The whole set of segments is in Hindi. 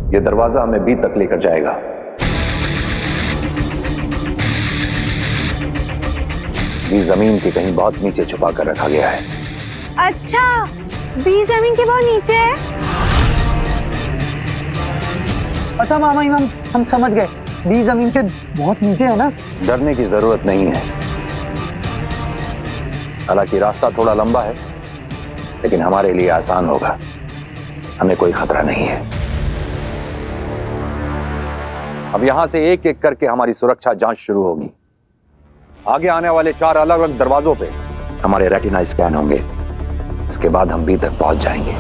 ये दरवाजा हमें बी तक लेकर जाएगा। बी जमीन के कहीं बहुत नीचे छुपा कर रखा गया है। अच्छा, बी जमीन के बहुत नीचे है। अच्छा मामा इमाम, हम समझ गए, बी जमीन के बहुत नीचे है ना। डरने की जरूरत नहीं है। हालांकि रास्ता थोड़ा लंबा है, लेकिन हमारे लिए आसान होगा। हमें कोई खतरा नहीं है। अब यहां से एक एक करके हमारी सुरक्षा जांच शुरू होगी। आगे आने वाले 4 अलग अलग दरवाजों पे हमारे रेटिना स्कैन होंगे। इसके बाद हम बी तक पहुंच जाएंगे।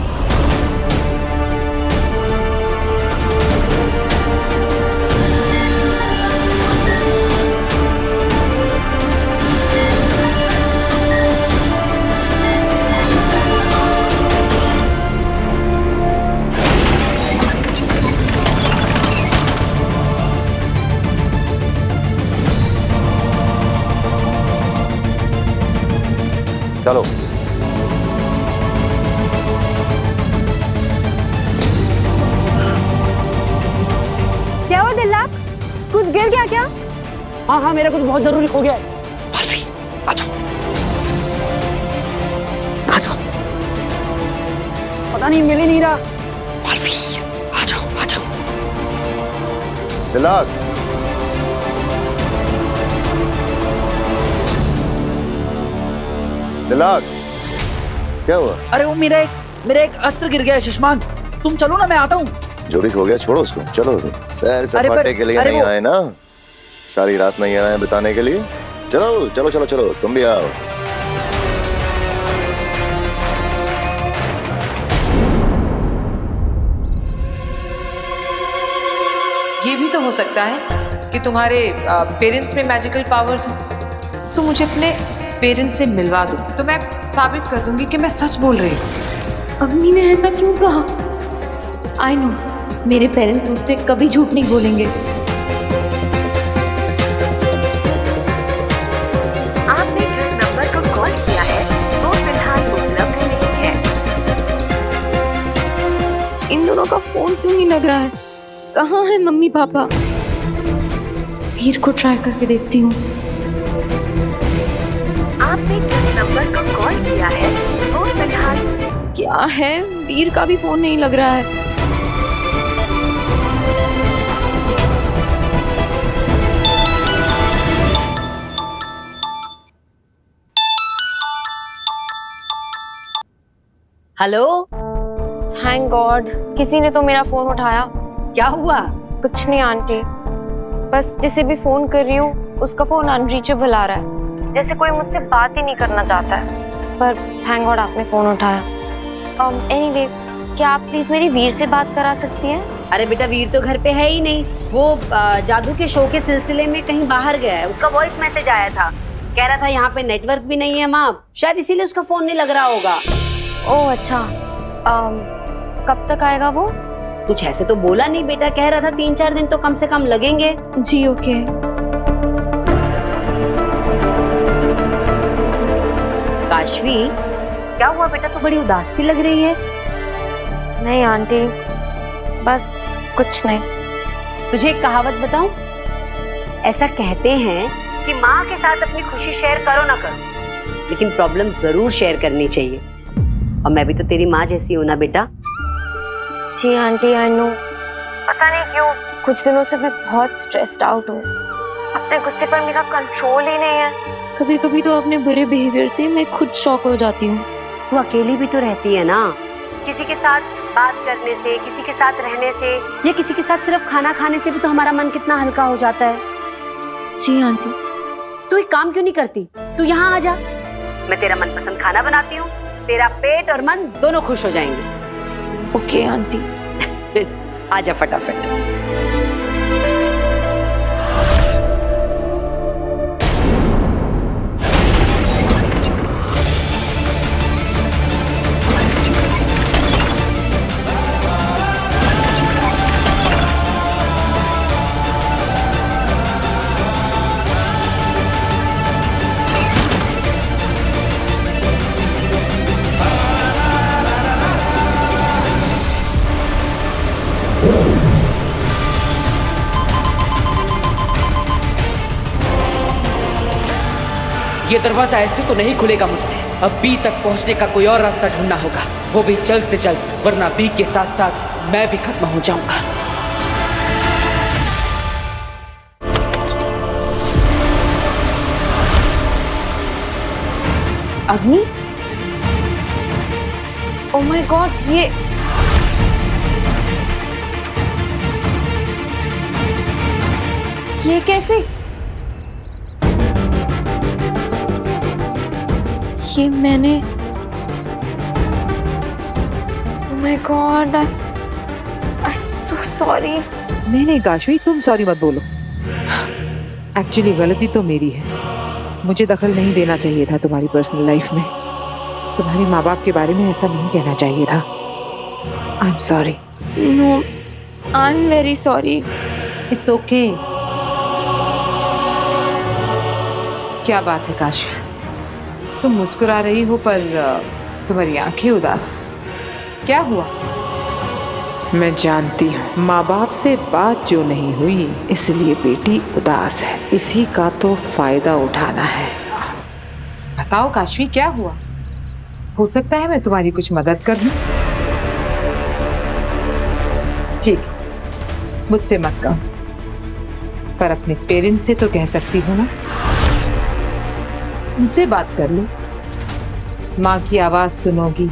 चलो। क्या हुआ दिल्लाक? कुछ गिर गया क्या? हाँ हाँ, मेरा कुछ बहुत जरूरी हो गया है। मालवी, आ जाओ, आ जाओ। पता नहीं, मिल ही नहीं रहा। मालवी, आ जाओ, आ जाओ। दिल्लाक, दिल्लाक, क्या हुआ? अरे वो मेरा एक अस्त्र गिर गया है शशमान। तुम चलो ना, मैं आता हूँ। जो भी हो गया छोड़ो उसको, चलो। सैर सपाटे के लिए नहीं आए ना, सारी रात नहीं आए बिताने के लिए। चलो चलो चलो चलो, तुम भी आओ। ये भी तो हो सकता है कि तुम्हारे पेरेंट्स में मैजिकल पावर्स हो। तो मुझे अपने पेरेंट्स से मिलवा दो, तो मैं साबित कर दूंगी कि मैं सच बोल रही हूँ। अग्नि ने ऐसा क्यों कहा? आई नो, मेरे पेरेंट्स मुझसे कभी झूठ नहीं बोलेंगे। आपने जिस नंबर को कॉल किया है वो फिलहाल उपलब्ध नहीं है। इन दोनों का फोन क्यों नहीं लग रहा है? कहाँ है मम्मी पापा? वीर को ट्राई करके देखती हूँ। आपने जिस नंबर को कॉल किया है वो फिलहाल। क्या है, वीर का भी फोन नहीं लग रहा है। हेलो। थैंक गॉड, किसी ने तो मेरा फोन उठाया। क्या हुआ? कुछ नहीं आंटी, बस जिसे भी फोन कर रही हूँ उसका फोन अनरीचेबल आ रहा है, जैसे कोई मुझसे बात ही नहीं करना चाहता है। पर थैंक गॉड आपने फोन उठाया। एनीवे, क्या आप प्लीज मेरी वीर से बात करा सकती हैं? अरे बेटा, वीर तो घर पे है ही नहीं। वो जादू के शो के सिलसिले में कहीं बाहर गया है। उसका वॉइस मैसेज आया था, कह रहा था यहाँ पे नेटवर्क भी नहीं है माँ, शायद इसीलिए उसका फोन नहीं लग रहा होगा। ओह अच्छा, कब तक आएगा वो? कुछ ऐसे तो बोला नहीं बेटा, कह रहा था 3-4 दिन तो कम से कम लगेंगे। जी ओके। काशवी, क्या हुआ बेटा, तो बड़ी उदास सी लग रही है। नहीं आंटी, बस कुछ नहीं। तुझे एक कहावत बताऊं? ऐसा कहते हैं कि माँ के साथ अपनी खुशी शेयर करो ना करो, लेकिन प्रॉब्लम जरूर शेयर करनी चाहिए। और मैं भी तो तेरी माँ जैसी हूं ना बेटा। जी आंटी, आई नो। पता नहीं क्यों कुछ दिनों से मैं बहुत स्ट्रेस्ड आउट हूँ। अपने गुस्से पर मेरा कंट्रोल ही नहीं है। कभी कभी तो अपने बुरे बिहेवियर से मैं खुद शॉक हो जाती हूँ। तू अकेली भी तो रहती है ना, किसी के साथ बात करने से, किसी के साथ रहने से, या किसी के साथ सिर्फ खाना खाने से भी तो हमारा मन कितना हल्का हो जाता है। जी आंटी। तू एक काम क्यों नहीं करती, तू यहाँ आ जा, मैं तेरा मनपसंद खाना बनाती हूँ, तेरा पेट और मन दोनों खुश हो जाएंगे। Okay aunty. आजा फटाफट। ये दरवाजा ऐसे तो नहीं खुलेगा मुझसे। अब बी तक पहुंचने का कोई और रास्ता ढूंढना होगा, वो भी जल्द से जल्द, वरना बी के साथ साथ मैं भी खत्म हो जाऊंगा। अग्नि, ओह माय गॉड, ये कैसे? ये मैंने, oh my God, I am so sorry. नहीं नहीं काशवी, तुम सॉरी मत बोलो। एक्चुअली गलती तो मेरी है, मुझे दखल नहीं देना चाहिए था तुम्हारी पर्सनल लाइफ में। तुम्हारे माँ बाप के बारे में ऐसा नहीं कहना चाहिए था। I am sorry. No, I am very sorry. It's okay. क्या बात है काशवी, तुम मुस्कुरा रही हो पर तुम्हारी आंखें उदास। क्या हुआ? मैं जानती हूँ माँ बाप से बात जो नहीं हुई इसलिए बेटी उदास है, इसी का तो फायदा उठाना है। बताओ काशवी, क्या हुआ? हो सकता है मैं तुम्हारी कुछ मदद कर दूं। ठीक, मुझसे मत कहो, पर अपने पेरेंट्स से तो कह सकती हो ना। उनसे बात कर लो, माँ की आवाज सुनोगी,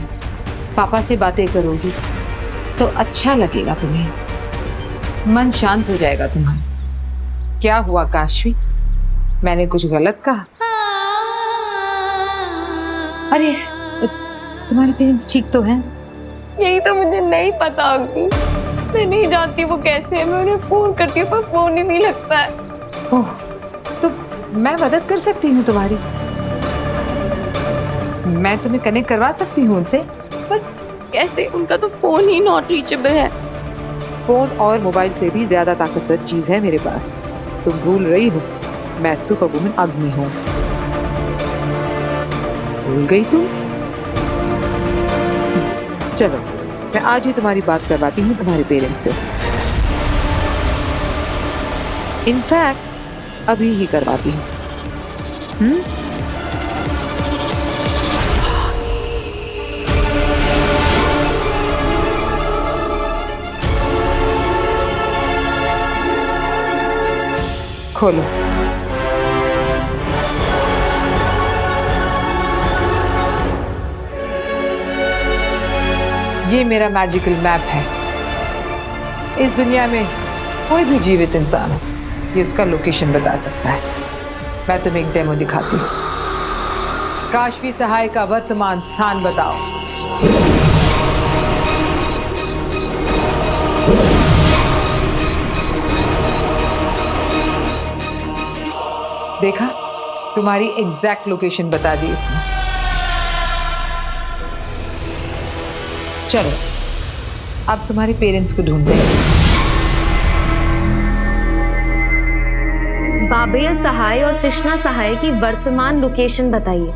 पापा से बातें करोगी तो अच्छा लगेगा तुम्हें, मन शांत हो जाएगा तुम्हारा। क्या हुआ काशवी, मैंने कुछ गलत कहा? अरे तुम्हारे पेरेंट्स ठीक तो हैं? यही तो मुझे नहीं पता अग्नि, मैं नहीं जानती वो कैसे है। मैं उन्हें फोन करती हूँ पर फोन ही नहीं लगता है। ओह, तो मैं मदद कर सकती हूँ तुम्हारी, मैं तुम्हें कनेक्ट करवा सकती हूँ उनसे। पर कैसे? उनका तो फोन ही नॉट रीचेबल है। फोन और मोबाइल से भी ज्यादा ताकतवर चीज है मेरे पास। तुम भूल रही हो, मैं सुपर वुमन अग्नि हूँ। भूल गई तुम? चलो, मैं आज ही तुम्हारी बात करवाती हूँ तुम्हारे पेरेंट्स से। इनफैक्ट अभी ही करवाती हूँ। खोलो। ये मेरा मैजिकल मैप है। इस दुनिया में कोई भी जीवित इंसान हो, ये उसका लोकेशन बता सकता है। मैं तुम्हें एक डेमो दिखाती हूँ। काशवी सहाय का वर्तमान स्थान बताओ। देखा, तुम्हारी एग्जैक्ट लोकेशन बता दी इसने। चलो, अब तुम्हारे पेरेंट्स को ढूंढते हैं। बाबेल सहाय और तृष्णा सहाय की वर्तमान लोकेशन बताइए।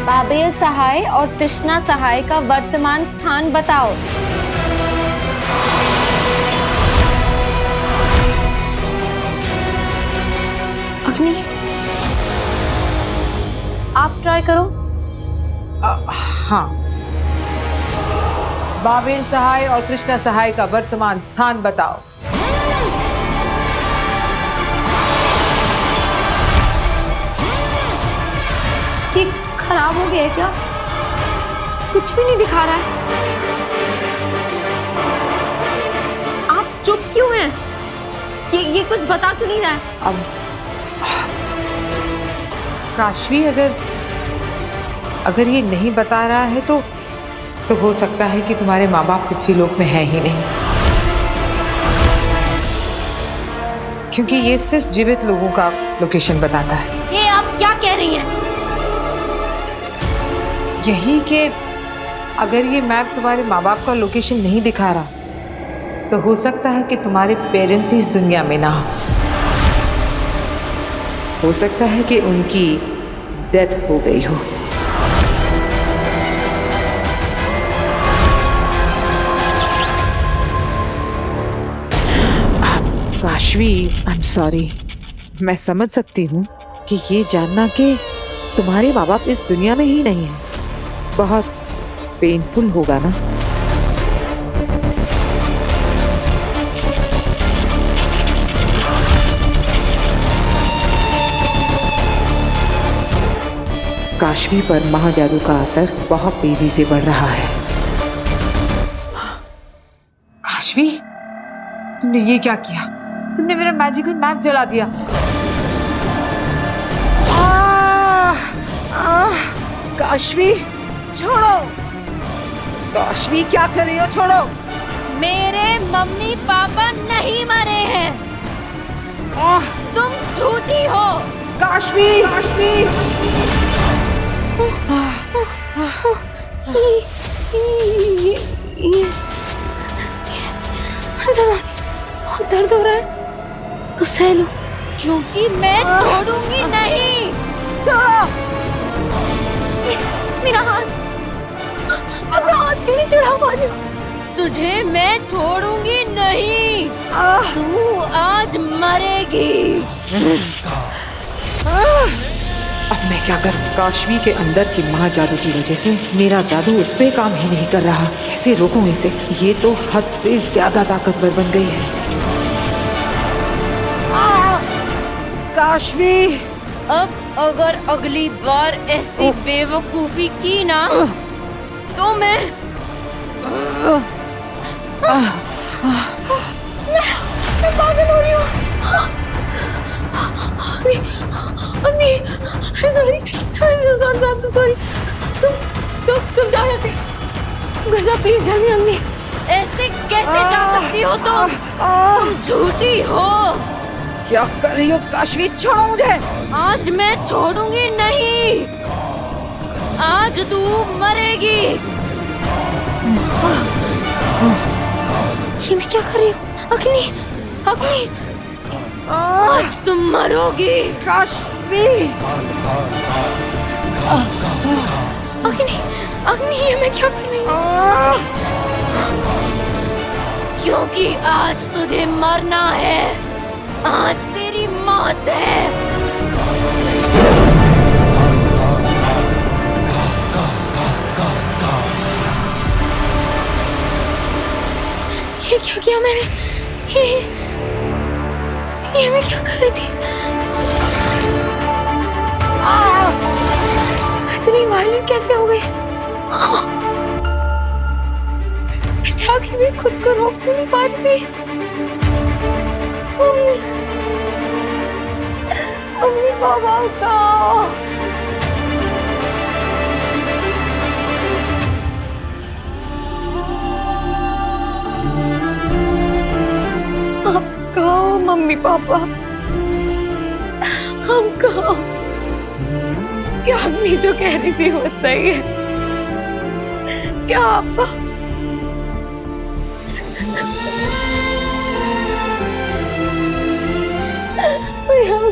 बाबेल सहाय और तृष्णा सहाय का वर्तमान स्थान बताओ। अग्नि, आप ट्राई करो। हाँ, बाबेल सहाय और तृष्णा सहाय का वर्तमान स्थान बताओ। ये खराब हो गया है क्या? कुछ भी नहीं दिखा रहा है। आप चुप क्यों हैं? ये कुछ बता क्यों नहीं रहा है? अब काशवी, अगर ये नहीं बता रहा है तो हो सकता है कि तुम्हारे माँ बाप किसी लोक में है ही नहीं, क्योंकि ये सिर्फ जीवित लोगों का लोकेशन बताता है। ये आप क्या कह रही हैं? यही कि अगर ये मैप तुम्हारे माँ बाप का लोकेशन नहीं दिखा रहा तो हो सकता है कि तुम्हारे पेरेंट्स ही इस दुनिया में ना हो सकता है कि उनकी डेथ हो गई हो। काशवी, आई एम सॉरी। मैं समझ सकती हूँ कि ये जानना कि तुम्हारे माँ बाप इस दुनिया में ही नहीं है बहुत पेनफुल होगा ना। काशवी पर महाजादू का असर बहुत तेजी से बढ़ रहा है। काशवी, तुमने ये क्या किया? तुमने मेरा मैजिकल मैप जला दिया। काशवी छोड़ो, काशवी क्या कर रही हो? छोड़ो। मेरे मम्मी पापा नहीं मरे हैं, तुम झूठी हो। काशवी, काशवी। बहुत दर्द हो रहा है तो सह लो, क्योंकि मैं छोड़ूंगी नहीं। मेरा हाथ क्यों नहीं चढ़ा पा रही हो? तुझे मैं छोड़ूंगी नहीं, तू आज मरेगी। अब मैं क्या करूं? काशवी के अंदर की महाजादू की वजह से मेरा जादू उस पे काम ही नहीं कर रहा। कैसे रोकूं इसे? ये तो हद से ज्यादा ताकतवर बन गई है। काशवी, अब अगर अगली बार ऐसी बेवकूफी की ना तो मैं पागल हो रही हूँ। अम्मी, I'm sorry, I'm so sorry। तुम जाओ यहाँ से, घर जाओ प्लीज जल्दी। अम्मी, ऐसे कैसे जा सकती हो तुम झूठी हो। क्या कर रही हो काशवी? छोड़ो मुझे। आज मैं छोड़ूंगी नहीं, आज तू मरेगी। ये मैं क्या कर रही हूँ? अग्नि, अग्नि, आज तुम मरोगी। काशवी, अग्नि, अग्नि, ये मैं क्या कर रही हूँ? क्योंकि आज तुझे मरना है, आज तेरी मौत है। ये क्या किया मैंने? ये मैं क्या कर रही थी? इतनी वायलेंट कैसे हो गई? जाके भी खुद को रोक नहीं पा रही थी। मम्मी पापा का आप कहो मम्मी पापा, हम कहो क्या अग्नि जो कह रही थी वो सही है? क्या आपको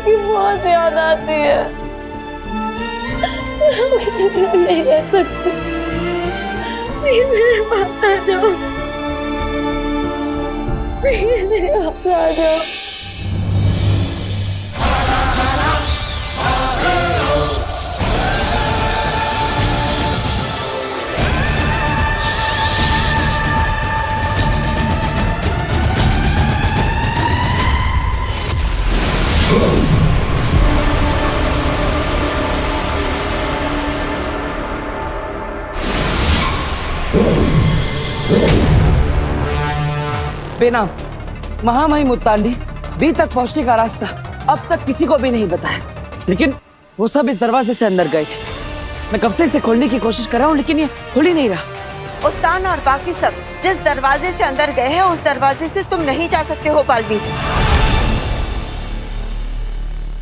की बहुत याद आती है? नहीं रह सकती, मेरे पास आ जाओ, मेरे पास आ जाओ। बेनाम महामहिम मुत्तांडी बी तक पहुंचने का रास्ता अब तक किसी को भी नहीं बताया, लेकिन वो सब इस दरवाजे से अंदर गए थे। मैं कब से इसे खोलने की कोशिश कर रहा हूँ, लेकिन ये खुल ही नहीं रहा। उत्तान और बाकी सब जिस दरवाजे से अंदर गए हैं उस दरवाजे से तुम नहीं जा सकते हो बालवीर।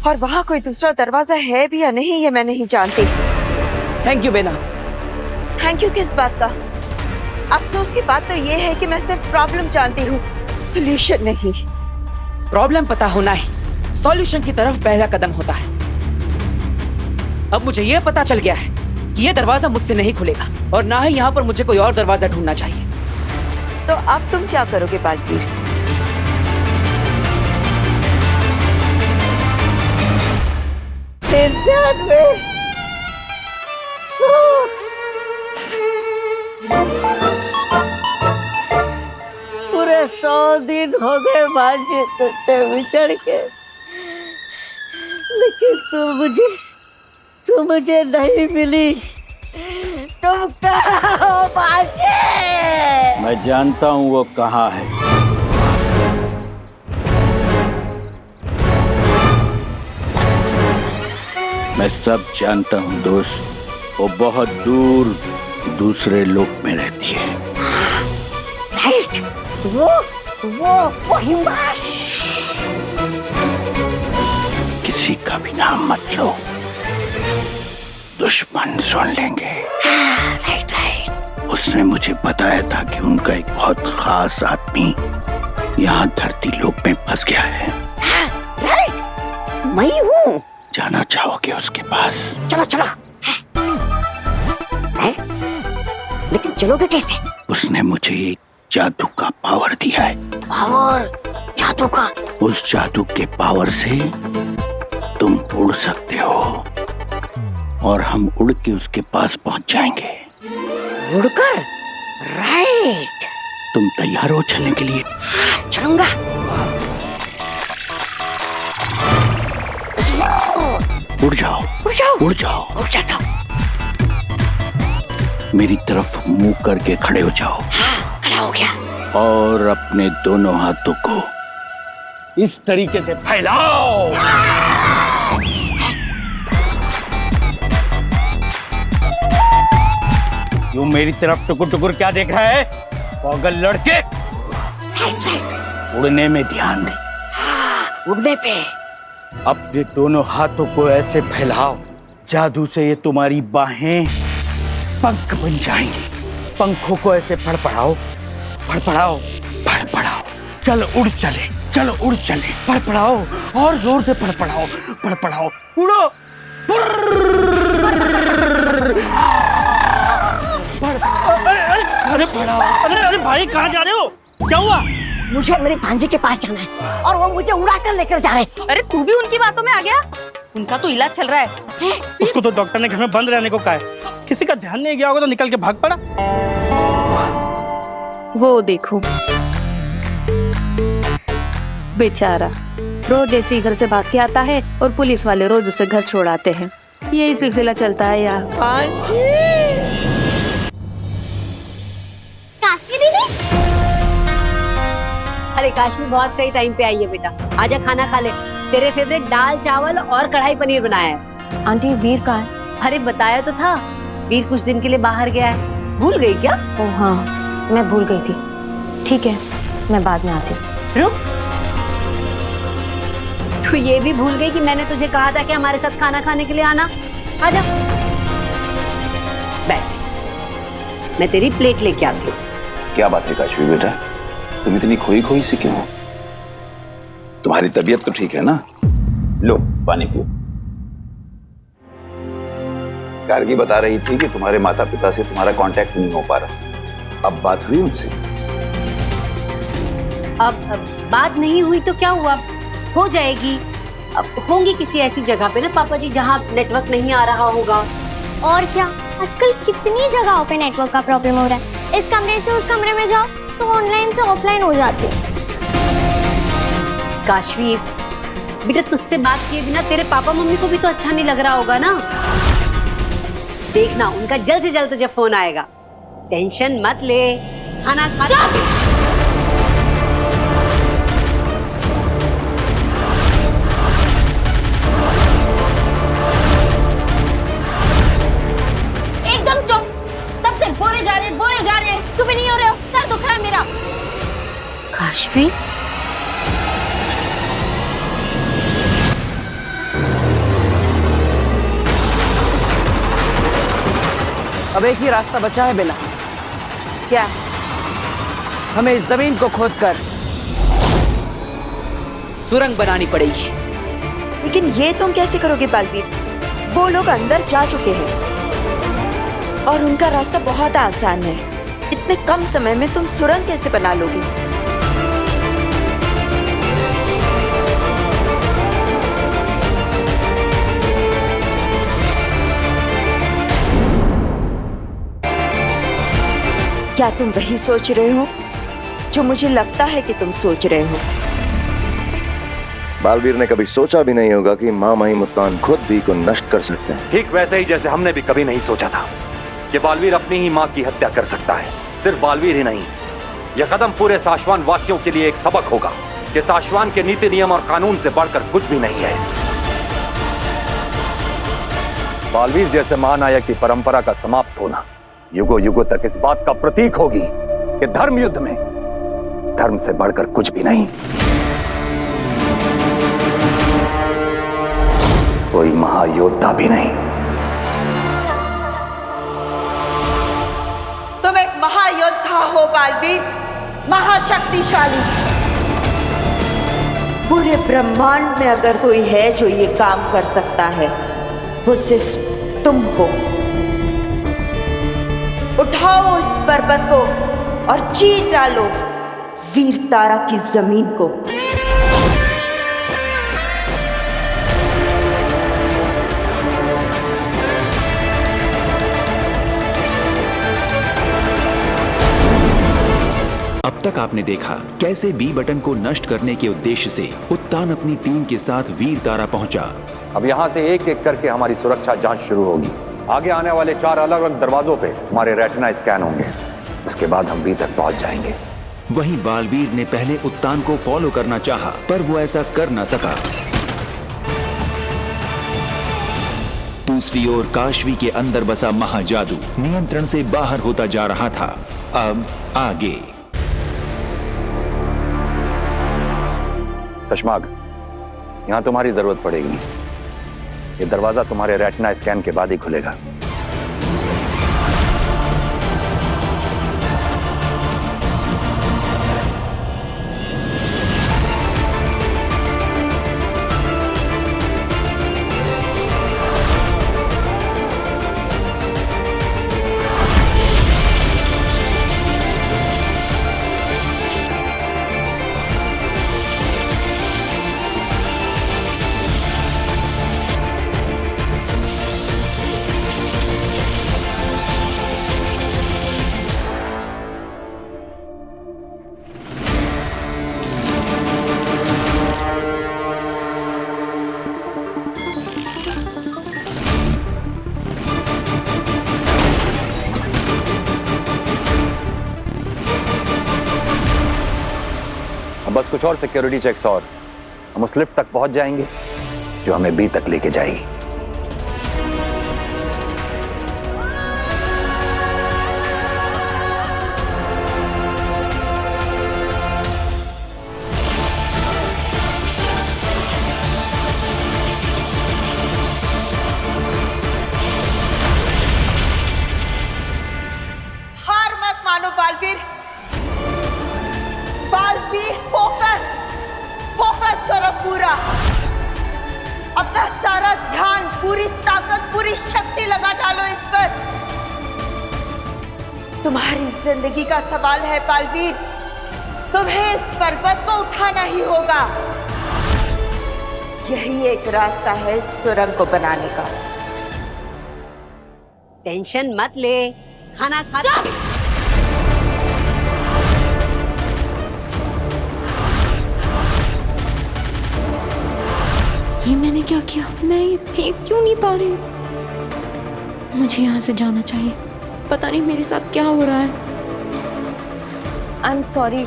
और वहाँ कोई दूसरा दरवाजा है भी या नहीं ये मैं नहीं जानती। थैंक यू बेना। थैंक यू किस बात का? अफसोस की बात तो ये है कि मैं सिर्फ प्रॉब्लम जानती हूँ, सॉल्यूशन नहीं। प्रॉब्लम पता होना ही सॉल्यूशन की तरफ पहला कदम होता है। अब मुझे यह पता चल गया है कि यह दरवाजा मुझसे नहीं खुलेगा और ना ही यहाँ पर मुझे कोई और दरवाजा ढूंढना चाहिए। तो अब तुम क्या करोगे बालवीर? जीवन में पूरे 100 दिन हो गए भांजे तुझसे बिछड़ के, लेकिन तू मुझे नहीं मिली। तुम कहाँ हो भांजे? मैं जानता हूँ वो कहाँ है। मैं सब जानता हूँ दोस्त, वो बहुत दूर दूसरे लोक में रहती है। राइट, वो हिमाश। किसी का भी नाम मत लो, दुश्मन सुन लेंगे। राइट। उसने मुझे बताया था कि उनका एक बहुत खास आदमी यहाँ धरती लोक में फंस गया है। राइट, मैं हूँ। जाना चाहोगे उसके पास? चलो चलो। लेकिन चलोगे कैसे? उसने मुझे एक जादू का पावर दिया है। पावर? जादू का? उस जादू के पावर से तुम उड़ सकते हो और हम उड़ के उसके पास पहुंच जाएंगे। उड़कर? राइट। तुम तैयार हो चलने के लिए? चलूंगा। उड़ जाओ, उड़ जाओ, उड़ जाओ, उड़ जाता हूँ। मेरी तरफ मुंह करके खड़े हो जाओ। हाँ, खड़ा हो गया। और अपने दोनों हाथों को इस तरीके से फैलाओ। यूं मेरी तरफ टुकुर टुकुर क्या देख रहा है पागल लड़के? उड़ने में ध्यान दे। उड़ने पे? अपने दोनों हाथों को ऐसे फैलाओ, जादू से ये तुम्हारी बाहें पंख बन जाएंगी। पंखों को ऐसे फड़फड़ाओ, फड़फड़ाओ, फड़फड़ाओ। चलो उड़ चले, चलो उड़ चले। फड़फड़ाओ और जोर से फड़फड़ाओ, फड़फड़ाओ। उड़ो। अरे फड़ाओ। अरे भाई कहाँ जा रहे हो? क्या हुआ? मुझे मेरे भांजे के पास जाना है और वो मुझे उड़ा कर लेकर जा रहे हैं। अरे तू भी उनकी बातों में आ गया? उनका तो इलाज चल रहा है। उसको तो डॉक्टर ने घर में बंद रहने को कहा है। किसी का ध्यान नहीं गया होगा तो निकल के भाग पड़ा। वो देखो बेचारा, रोज ऐसे ही घर से भाग के आता है और पुलिस वाले रोज उसे घर छोड़ आते हैं। यही सिलसिला चलता है यार। अरे काश्मी बहुत सही टाइम पे आई है बेटा। आजा खाना खा ले। तेरे फेवरेट दाल चावल और कढ़ाई पनीर बनाया है। आंटी वीर कहाँ है? अरे बताया तो था, वीर कुछ दिन के लिए बाहर गया है। भूल गई क्या? ओह हाँ, मैं भूल गई थी। ठीक है, मैं बाद में आती हूँ। रुक, तू ये भी भूल गई कि मैंने तुझे कहा था कि हमारे साथ खाना खाने के लिए आना। आजा बैठ, मैं तेरी प्लेट लेके आती हूँ। क्या बात है काशवी बेटा, तुम इतनी खोई खोई सी क्यों हो? तुम्हारी तबीयत तो ठीक है ना? लो पानी पियो। गार्गी बता रही थी कि तुम्हारे माता पिता से तुम्हारा कांटेक्ट नहीं हो पा रहा। अब बात हुई उनसे? अब बात नहीं हुई तो क्या हुआ, हो जाएगी। अब होंगी किसी ऐसी जगह पे ना पापा जी जहाँ नेटवर्क नहीं आ रहा होगा। और क्या, आजकल कितनी जगहों पे नेटवर्क का प्रॉब्लम हो रहा है। इस कमरे से उस कमरे में जाओ तो ऑनलाइन से ऑफलाइन हो जाती है। काशवी बेटा, तुझसे बात किए बिना तेरे पापा मम्मी को भी तो अच्छा नहीं लग रहा होगा ना। देखना उनका जल्द से जल्द तुझे फोन आएगा। टेंशन मत ले, खाना खा। एकदम चुप। तब से बोले जा रहे चुप ही नहीं हो रहे हो। सर दुख रहा है मेरा। काशवी, अब एक ही रास्ता बचा है बेला। क्या? हमें इस जमीन को खोदकर सुरंग बनानी पड़ेगी। लेकिन ये तुम कैसे करोगे बालवीर? वो लोग अंदर जा चुके हैं और उनका रास्ता बहुत आसान है। इतने कम समय में तुम सुरंग कैसे बना लोगे? क्या तुम वही सोच रहे हो जो मुझे लगता है कि तुम सोच रहे हो? बालवीर ने कभी सोचा भी नहीं होगा कि माँ माही मुल्तान खुद भी को नष्ट कर सकते हैं। ठीक वैसे ही जैसे हमने भी कभी नहीं सोचा था कि बालवीर अपनी ही माँ की हत्या कर सकता है। सिर्फ बालवीर ही नहीं, यह कदम पूरे साशवान वासियों के लिए एक सबक होगा कि साशवान के नीति नियम और कानून से बढ़कर कुछ भी नहीं है। बालवीर जैसे महानायक की परंपरा का समाप्त होना युगों युगों तक इस बात का प्रतीक होगी कि धर्म युद्ध में धर्म से बढ़कर कुछ भी नहीं। कोई महायोद्धा भी नहीं। तुम एक महायोद्धा हो बालवीर, महाशक्तिशाली। पूरे ब्रह्मांड में अगर कोई है जो ये काम कर सकता है वो सिर्फ तुम हो। उठाओ उस पर्वत को और चीर डालो वीर तारा की जमीन को। अब तक आपने देखा कैसे बी बटन को नष्ट करने के उद्देश्य से उत्तान अपनी टीम के साथ वीर तारा पहुंचा। अब यहाँ से एक एक करके हमारी सुरक्षा जांच शुरू होगी। आगे आने वाले 4 अलग अलग दरवाजों पे हमारे रेटिना स्कैन होंगे। उसके बाद हम बी तक पहुंच जाएंगे। वहीं बालवीर ने पहले उत्तान को फॉलो करना चाहा, पर वो ऐसा कर न सका। दूसरी ओर काशवी के अंदर बसा महाजादू नियंत्रण से बाहर होता जा रहा था। अब आगे शशमाग, यहां तुम्हारी जरूरत पड़ेगी। ये दरवाजा तुम्हारे रेटिना स्कैन के बाद ही खुलेगा। बस कुछ और सिक्योरिटी चेक्स और हम उस लिफ्ट तक पहुंच जाएंगे जो हमें बी तक लेके जाएगी। हार मत मानो बालवीर। बालवीर फोकस करो पूरा। अपना सारा ध्यान, पूरी ताकत, पूरी शक्ति लगा डालो इस पर। तुम्हारी जिंदगी का सवाल है बालवीर। तुम्हें इस पर्वत को उठाना ही होगा। यही एक रास्ता है इस सुरंग को बनाने का। टेंशन मत ले, खाना खा। ये मैंने क्या किया? मैं ये फेंक क्यों नहीं पा रही? मुझे यहाँ से जाना चाहिए। पता नहीं मेरे साथ क्या हो रहा है। आई एम सॉरी,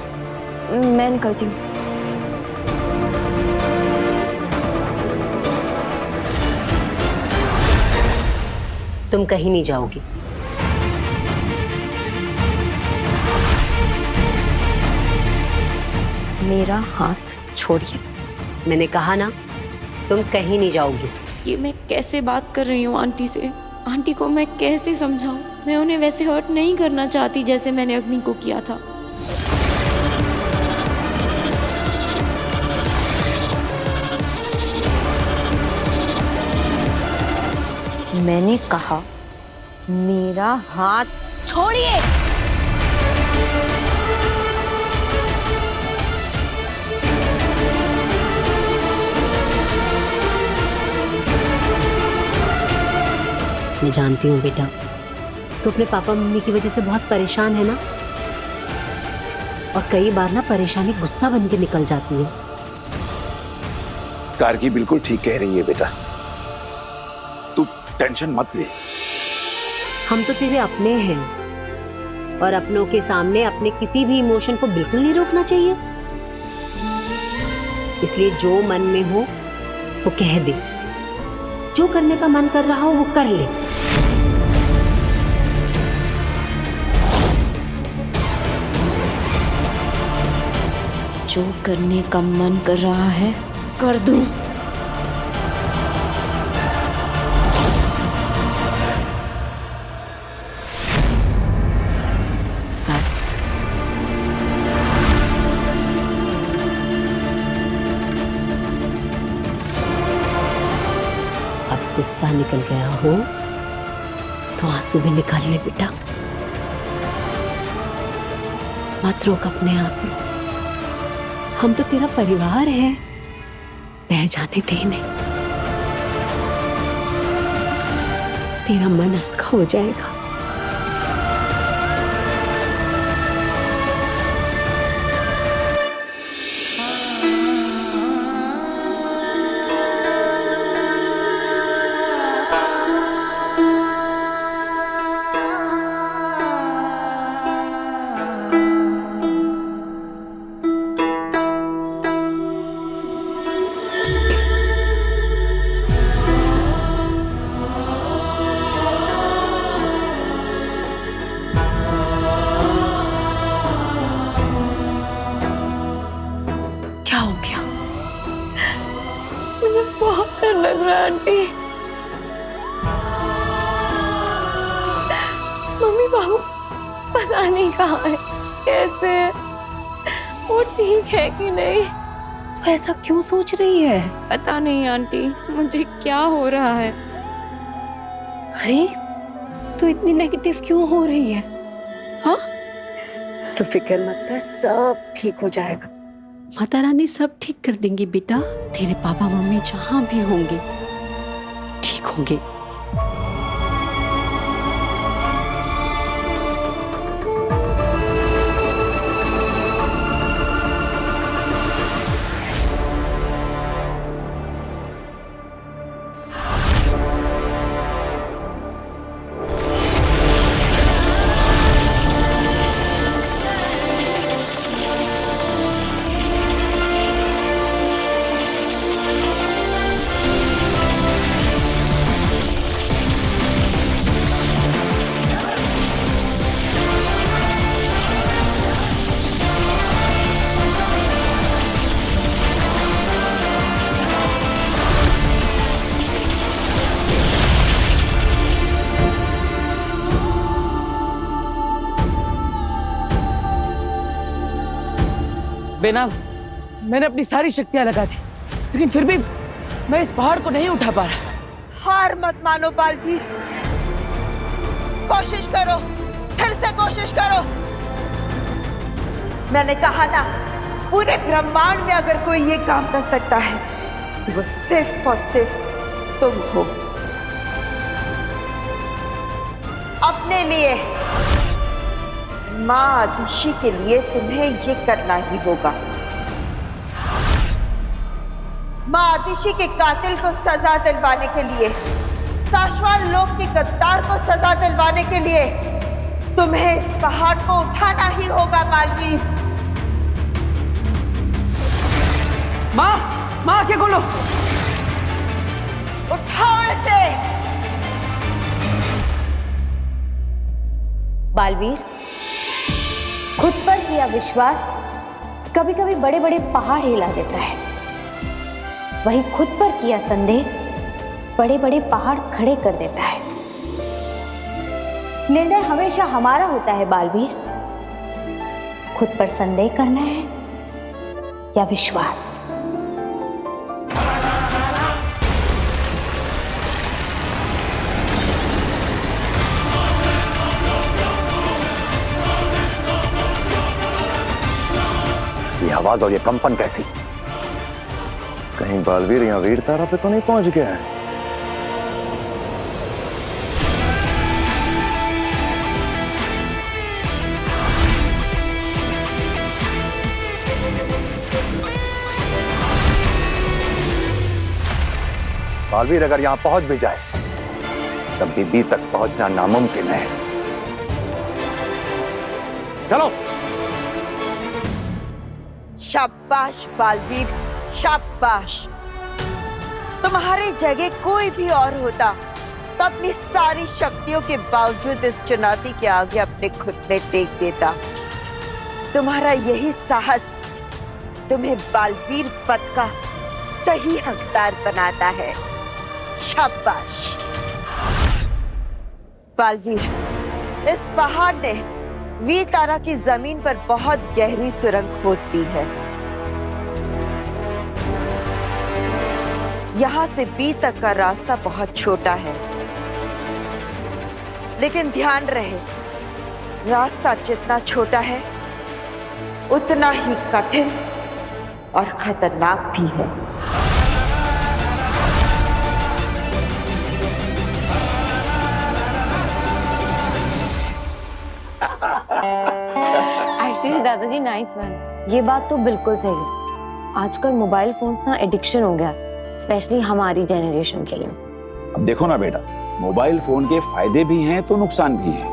मैं निकलती हूँ। तुम कहीं नहीं जाओगी। मेरा हाथ छोड़िए। मैंने कहा ना, तुम कहीं नहीं जाओगी। ये मैं कैसे बात कर रही हूँ आंटी से? आंटी को मैं कैसे समझाऊं? मैं उन्हें वैसे हर्ट नहीं करना चाहती जैसे मैंने अग्नि को किया था। मैंने कहा मेरा हाथ छोड़िए। मैं जानती हूँ बेटा, तो अपने पापा मम्मी की वजह से बहुत परेशान है ना। और कई बार ना परेशानी गुस्सा बन के निकल जाती है। कारगी बिल्कुल ठीक कह रही है बेटा, तू टेंशन मत ले। हम तो तेरे अपने हैं और अपनों के सामने अपने किसी भी इमोशन को बिल्कुल नहीं रोकना चाहिए। इसलिए जो मन में हो वो कह दे, जो करने का मन कर रहा हो वो कर ले। जो करने का मन कर रहा है कर दूं। बस अब गुस्सा निकल गया हो तो आंसू भी निकाल ले बेटा। मत रोक अपने आंसू, हम तो तेरा परिवार है, बह जाने दे नहीं। तेरा मन हल्का हो जाएगा। बहुत डर लग रहा है आंटी। मम्मी बाबू पता नहीं कहाँ है, कैसे है, वो ठीक है कि नहीं। तो ऐसा क्यों सोच रही है? पता नहीं आंटी, मुझे क्या हो रहा है। अरे तो इतनी नेगेटिव क्यों हो रही है? हाँ तो फिक्र मत कर, सब ठीक हो जाएगा। माता रानी सब ठीक कर देंगी बेटा। तेरे पापा मम्मी जहां भी होंगे ठीक होंगे। बेनाम, मैंने अपनी सारी शक्तियां लगा दी, लेकिन फिर भी मैं इस पहाड़ को नहीं उठा पा रहा। हार मत मानो बालवीर, कोशिश करो, फिर से कोशिश करो। मैंने कहा ना, पूरे ब्रह्मांड में अगर कोई ये काम कर सकता है तो वो सिर्फ और सिर्फ तुम हो। अपने लिए, माँ आदुषी के लिए तुम्हें ये करना ही होगा। माँ आदुषी के कातिल को सजा दिलवाने के लिए, साशवान लोक के गद्दार को सजा दिलवाने के लिए तुम्हें इस पहाड़ को उठाना ही होगा बालवीर। माँ, माँ आके खोलो। उठाओ इसे। बालवीर, खुद पर किया विश्वास कभी कभी बड़े बड़े पहाड़ हिला देता है, वही खुद पर किया संदेह बड़े बड़े पहाड़ खड़े कर देता है। निर्णय हमेशा हमारा होता है बालवीर, खुद पर संदेह करना है या विश्वास। ये आवाज और ये कंपन कैसी? कहीं बालवीर यहाँ वीर तारा पे तो नहीं पहुंच गया है? बालवीर अगर यहाँ पहुंच भी जाए तब भी बी तक पहुंचना नामुमकिन है। चलो। शाबाश बालवीर, शाबाश। तुम्हारी जगह कोई भी और होता तो अपनी सारी शक्तियों के बावजूद इस चुनौती के आगे अपने घुटने टेक देता। तुम्हारा यही साहस तुम्हें बालवीर पद का सही हकदार बनाता है। शाबाश। बालवीर, इस पहाड़ ने वीर तारा की जमीन पर बहुत गहरी सुरंग खोद दी है। यहां से बी तक का रास्ता बहुत छोटा है, लेकिन ध्यान रहे, रास्ता जितना छोटा है उतना ही कठिन और खतरनाक भी है। एक्चुअली दादाजी नाइस वन, ये बात तो बिल्कुल सही है। आजकल मोबाइल फोन्स ना एडिक्शन हो गया, स्पेशली हमारी जनरेशन के लिए। अब देखो ना बेटा, मोबाइल फोन के फायदे भी हैं तो नुकसान भी है।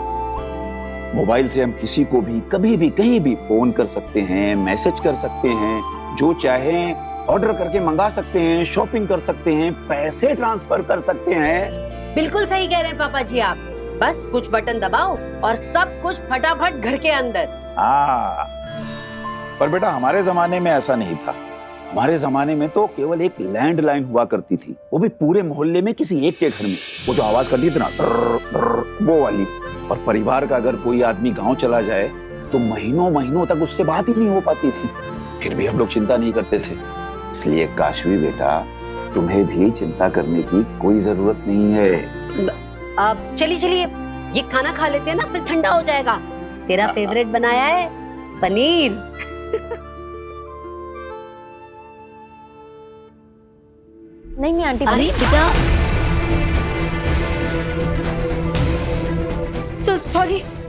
मोबाइल से हम किसी को भी कभी भी कहीं भी फोन कर सकते हैं, मैसेज कर सकते हैं, जो चाहें ऑर्डर करके मंगा सकते हैं, शॉपिंग कर सकते हैं, पैसे ट्रांसफर कर सकते हैं। बिल्कुल सही कह रहे हैं पापा जी आप। बस कुछ बटन दबाओ और सब कुछ फटाफट घर के अंदर। हाँ, पर बेटा हमारे जमाने में ऐसा नहीं था। हमारे जमाने में तो केवल एक लैंडलाइन हुआ करती थी, वो भी पूरे मोहल्ले में किसी एक के घर में। वो जो आवाज करती थी ना, वो वाली। और परिवार का अगर कोई आदमी गांव चला जाए तो महीनों महीनों तक उससे बात ही नहीं हो पाती थी। फिर भी हम लोग चिंता नहीं करते थे। इसलिए काशवी बेटा, तुम्हें भी चिंता करने की कोई जरूरत नहीं है। अब चलिए ये खाना खा लेते हैं ना, फिर ठंडा हो जाएगा। तेरा फेवरेट बनाया है पनीर। नहीं आंटी। अरे बेटा,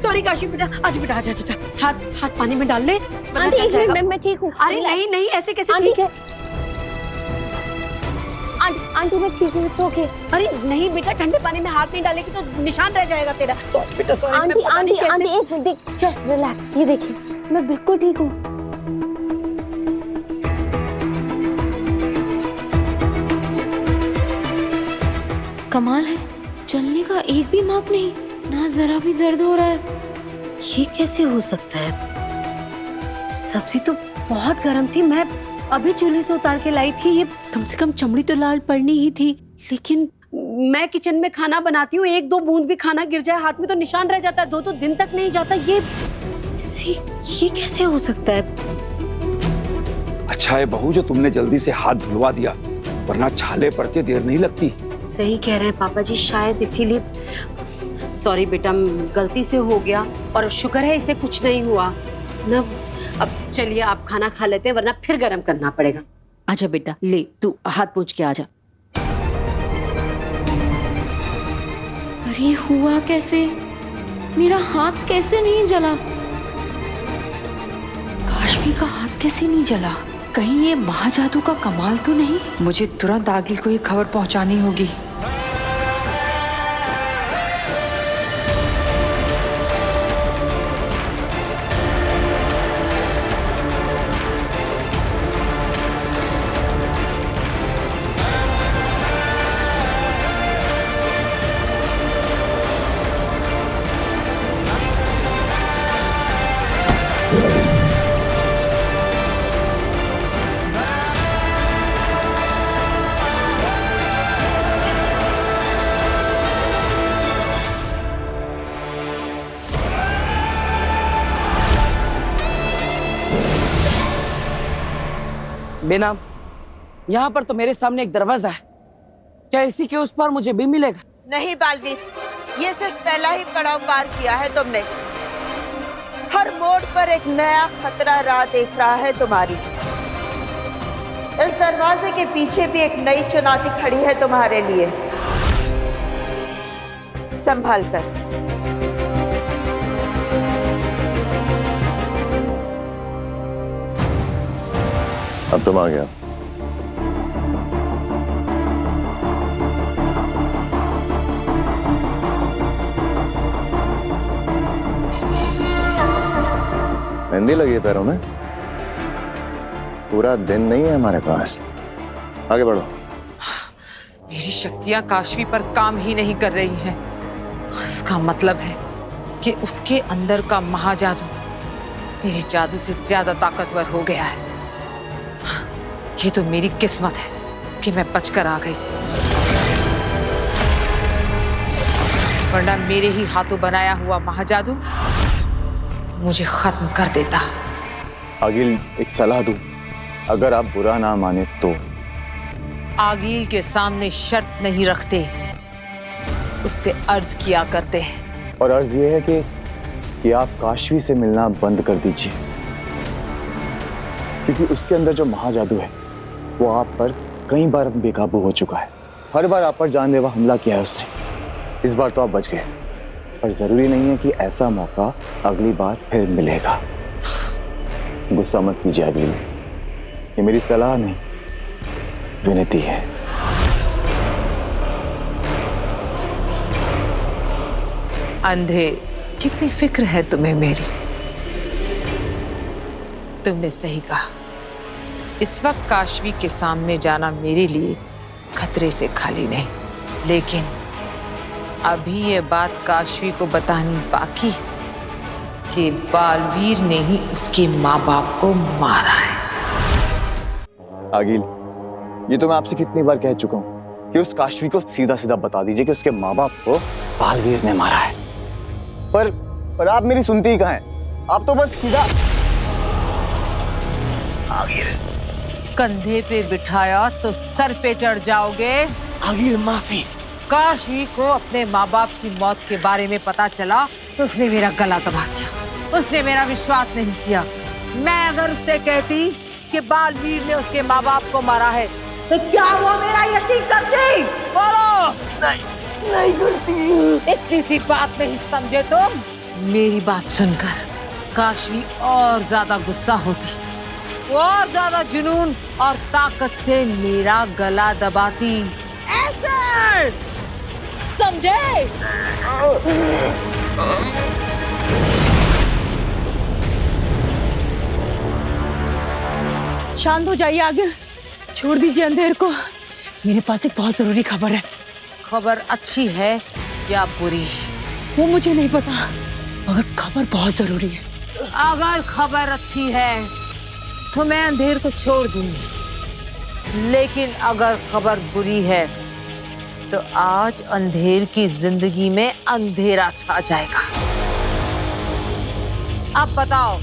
सॉरी काशी बेटा, आज बेटा आजा, हाथ पानी में डाल ले। आंटी एक मिनट, मैं ठीक हूँ। अरे नहीं ऐसे कैसे ठीक है? आंटी मैं ठीक हूँ, इट्स ओके। अरे नहीं बेटा, ठंडे पानी में हाथ नहीं डालेगी तो निशान रह जाएगा तेरा। सॉरी बेटा, सॉरी। आंटी एक मिनट देखिए, रिलैक्स, ये देखिए मैं बिल्कुल ठीक हूँ। कमाल है, चलने का एक भी मार्क नहीं, ना जरा भी दर्द हो रहा है। ये कैसे हो सकता है? सब्जी तो बहुत गर्म थी, मैं अभी चूल्हे से उतार के लाई थी। ये कम से कम चमड़ी तो लाल पड़नी ही थी, लेकिन मैं किचन में खाना बनाती हूँ, एक दो बूंद भी खाना गिर जाए हाथ में तो निशान रह जाता है, दो दिन तक नहीं जाता। ये कैसे हो सकता है? अच्छा है बहू जो तुमने जल्दी से हाथ धुलवा दिया, वरना छाले पड़ते देर नहीं लगती। सही कह रहे हैं पापा जी, शायद इसीलिए। सॉरी बेटा, गलती से हो गया, और शुक्र है इसे कुछ नहीं हुआ ना। अब चलिए आप खाना खा लेते हैं, वरना फिर गरम करना पड़ेगा। आजा बेटा, ले तू हाथ पोंछ के आजा। अरे हुआ कैसे? मेरा हाथ कैसे नहीं जला? काशवी का हाथ कैसे नहीं जला? कहीं ये महाजादू का कमाल तो नहीं? मुझे तुरंत आगिल को ये खबर पहुंचानी होगी। बेनाम, यहाँ पर तो मेरे सामने एक दरवाजा है, क्या इसी के उस पार मुझे भी मिलेगा? नहीं बालवीर, ये सिर्फ पहला ही पड़ाव पार किया है तुमने। हर मोड़ पर एक नया खतरा राह देख रहा है तुम्हारी। इस दरवाजे के पीछे भी एक नई चुनौती खड़ी है तुम्हारे लिए। संभाल कर। अब तुम आ गया। मेहंदी लगी है पैरों में? पूरा दिन नहीं है हमारे पास, आगे बढ़ो। मेरी शक्तियां काशवी पर काम ही नहीं कर रही हैं। इसका मतलब है कि उसके अंदर का महाजादू मेरे जादू से ज्यादा ताकतवर हो गया है। ये तो मेरी किस्मत है कि मैं बचकर आ गई, वरना मेरे ही हाथों बनाया हुआ महाजादू मुझे खत्म कर देता। आगिल, एक सलाह दूं, अगर आप बुरा ना माने तो। आगिल के सामने शर्त नहीं रखते, उससे अर्ज किया करते हैं। और अर्ज ये है कि आप काशवी से मिलना बंद कर दीजिए, क्योंकि उसके अंदर जो महाजादू है वो आप पर कई बार बेकाबू हो चुका है। हर बार आप पर जानलेवा हमला किया है उसने। इस बार तो आप बच गए, पर जरूरी नहीं है कि ऐसा मौका अगली बार फिर मिलेगा। गुस्सा मत कीजिए आगिल, ये मेरी सलाह नहीं, विनती है। अंधे, कितनी फिक्र है तुम्हें मेरी। तुमने सही कहा, इस वक्त काशवी के सामने जाना मेरे लिए खतरे से खाली नहीं, लेकिन अभी ये बात काशवी को बतानी बाकी है कि बालवीर ने ही उसके माँ बाप को मारा है। आगिल, ये तो मैं आपसे कितनी बार कह चुका हूँ कि उस काशवी को सीधा सीधा बता दीजिए कि उसके माँ बाप को बालवीर ने मारा है, पर आप मेरी सुनती ही कहाँ हैं? आप तो बस सीधा। आगिल, कंधे पे बिठाया तो सर पे चढ़ जाओगे। आगिल, माफी। काशवी को अपने माँ बाप की मौत के बारे में पता चला तो उसने मेरा गला दबा दिया, उसने मेरा विश्वास नहीं किया। मैं अगर उससे कहती कि बालवीर ने उसके माँ बाप को मारा है तो क्या वो मेरा यकीन करती? बोलो। नहीं करती। इतनी सी बात नहीं समझे तुम? मेरी बात सुनकर काशवी और ज्यादा गुस्सा होती, और ज्यादा जुनून और ताकत से मेरा गला दबाती। ऐसे समझे? शांत हो जाइए आगिल, छोड़ दीजिए अंधेर को। मेरे पास एक बहुत जरूरी खबर है। खबर अच्छी है या बुरी? वो मुझे नहीं पता, मगर खबर बहुत जरूरी है। अगर खबर अच्छी है तो मैं अंधेर को छोड़ दूंगी, लेकिन अगर खबर बुरी है तो आज अंधेर की जिंदगी में अंधेरा छा जाएगा। अब बताओ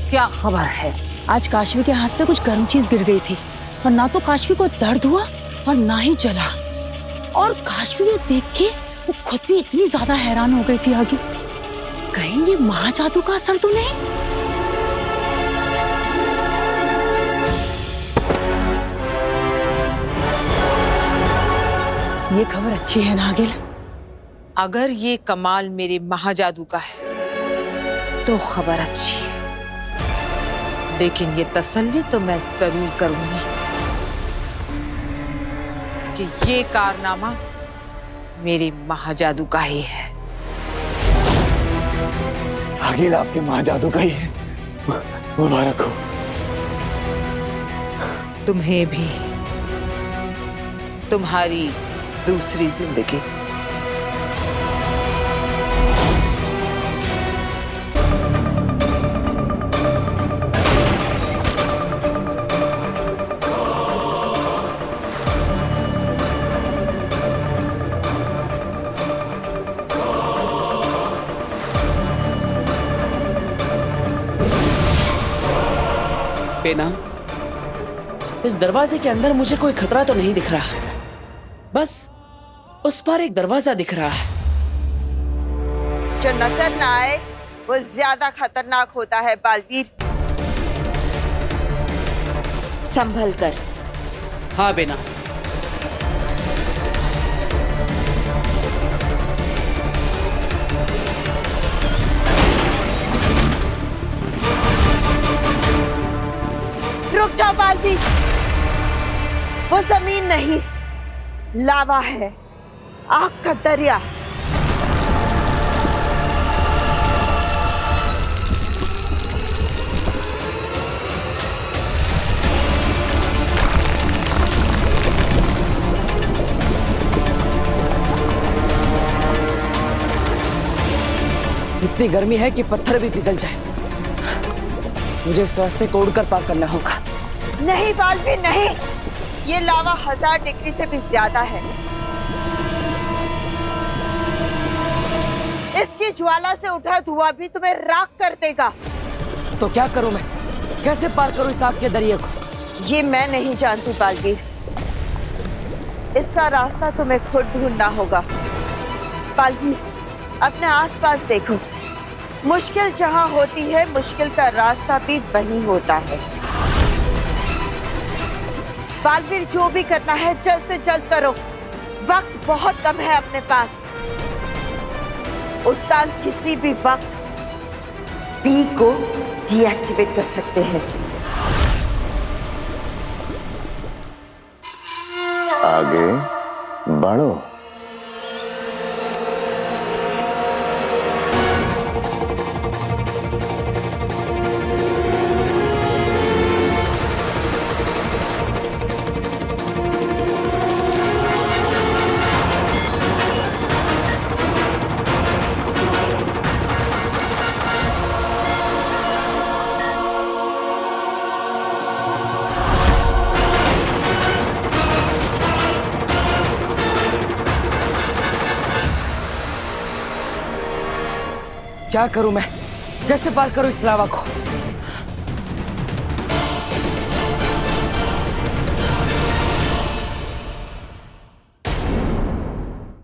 क्या खबर है? आज काशवी के हाथ पे कुछ गर्म चीज गिर गई थी, और ना तो काशवी को दर्द हुआ और ना ही जला। और काशवी ये देख के वो खुद भी इतनी ज्यादा हैरान हो गई थी आगे, कहीं ये महाजादू का असर तो नहीं? ये खबर अच्छी है ना आगिल? अगर ये कमाल मेरे महाजादू का है तो खबर अच्छी है, लेकिन ये तसल्ली तो मैं जरूर करूंगी कि ये कारनामा मेरे महाजादू का ही है। आगिल, आपके महाजादू का ही है। मुबारक हो। तुम्हें भी, तुम्हारी दूसरी जिंदगी। बेना, इस दरवाजे के अंदर मुझे कोई खतरा तो नहीं दिख रहा, बस उस पर एक दरवाजा दिख रहा है। जो नजर ना आए वो ज्यादा खतरनाक होता है बालवीर। संभल कर। हाँ बेना। रुक जाओ बालवीर, वो जमीन नहीं, लावा है, आग का दरिया। इतनी गर्मी है कि पत्थर भी पिघल जाए। मुझे इस रास्ते को उड़कर पार करना होगा। नहीं बालवीर नहीं, ये लावा 1000 डिग्री से भी ज्यादा है। इसकी ज्वाला से उठा धुआं भी तुम्हें राख कर देगा। तो क्या करूं मैं? कैसे पार करूं इस आग के दरिया को? ये मैं नहीं जानती बालवीर, इसका रास्ता तुम्हें खुद ढूंढना होगा। बालवीर, अपने आसपास देखो, मुश्किल जहां होती है मुश्किल का रास्ता भी वहीं होता है। बालवीर, जो भी करना है जल्द से जल्द करो, वक्त बहुत कम है अपने पास। उत्तान किसी भी वक्त बी को डीएक्टिवेट कर सकते हैं। आगे बढ़ो। क्या करूं मैं? कैसे पार करूं इस लावा को?